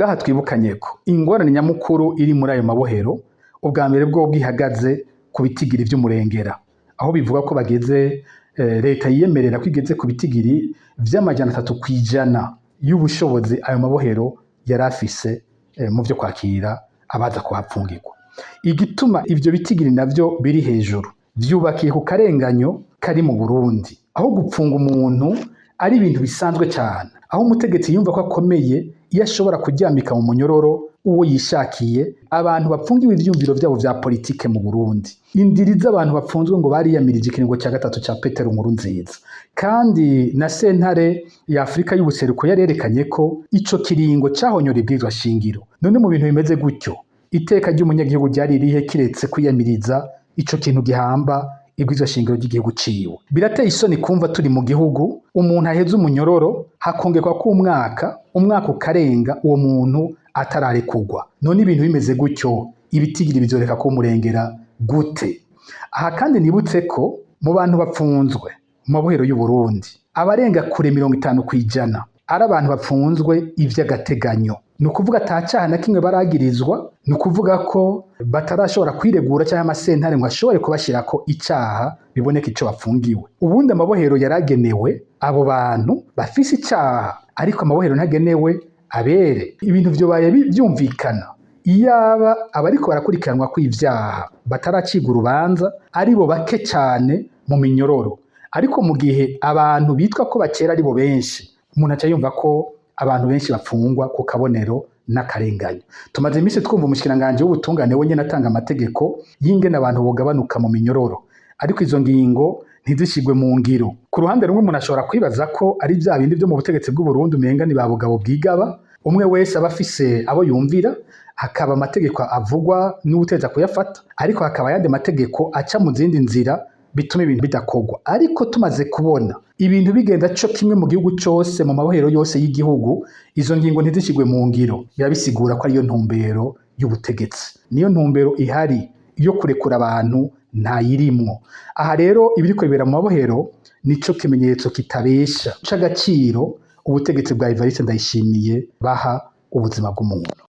ngaha twibukanye ko ingorane nyamukuru iri muri ayo mabohero ubwa mbere bwo bwihagaze ku bitigiri vy'umurengera, aho bivuga ko bageze leta yiyemerera ko igeze ku bitigiri vy'amajana 3% y'ubushobozi ayo mabohero yari afise mu vyo kwakira abaza kuhapfungirwa. Igituma ivyo bitigiri navyo biri hejuru vyubakiye ku karenganyo kari mu Burundi, aho gupfunga umuntu ari ibintu bisanzwe cyane, aho umutegetsi yumva ko akomeye iyo ashobora kuryamika mu munyororo uwo yishakiye. Abantu bapfungiwe ivyumviro vyabo vya politike mu Burundi, indiri z'abantu bapfunzwe ngo bariyamirije ikiringo cya gatatu ca Petero Nkurunziza, kandi na sentare ya Afrika y'ubuseruko yarerekanye ko ico kiringo cahonyora ibwirizwa shingiro. None mu bintu bimeze gutyo, iteka ry'umunyagihugu ryari rihe kiretse kwiyamiriza ico kintu gihamba ibwirizwa shingiro ry'igihugu ciwe? Birateye isoni kumva turi mu gihugu umuntu aheze umunyororo hakongerwa ko umwaka ukarenga uwo muntu atararekugwa. None ibintu bimeze gutyo, ibitigiri bizoreka ko umurengera gute? Aha kandi nibutse ko mu bantu bapfunzwe mu mabohero y'u Burundi abarenga kure 50% ari abantu bapfunzwe ivy'agateganyo. Ni ukuvuga atacaha na kimwe baragirizwa, ni ukuvuga ko batarashobora kwiregura cyangwa amasentare ngo ashobore kubashirako icaha biboneka ico bapfungiwe. Ubundi amabohero yaragenewe abo bantu bafise icaha, ariko amabohero ntagenewe abere. Ibintu vyobaye byumvikana iyaba abariko barakurikiranwa kw'ivyaha bataraciga urubanza aribo bake cyane mu minyororo, ariko mu gihe abantu bitwa ko bakera aribo benshi, umuntu aca yumva ko abantu benshi bapfungwa ku kabonero n'akarenganyo. Tumaze iminsi twumva umushikiranganje w'ubutungane we nyene atanga amategeko y'ingene abantu bogabanuka mu minyororo, ariko izo ngingo ntizishigwe mu ngiro. Ku ruhande rumwe umuntu ashobora kwibaza ko ari vya bindi vyo mu butegetsi bw'u Burundi umenga ni babugabo bwigaba, umwe wese aba afise abo yumvira, hakaba amategeko avugwa n'uteza kuyafata, ariko hakaba yandi mategeko aca mu zindi nzira bituma ibintu bidakogwa. Ariko tumaze kubona ibintu bigenda co kimwe mu gihugu cose mu mabohero yose y'igihugu, izo ngingo ntizishigwe mu ngiro, birabisigura ko ariyo ntumbero y'ubutegetsi, niyo ntumbero ihari yo kurekura abantu ntayirimwo. Aha rero ibiriko bibera mu mabohero nico kimenyetso kitabesha c'agaciro ubutegetsi bwa Evariste Ndayishimiye baha ubuzima bw'umuntu.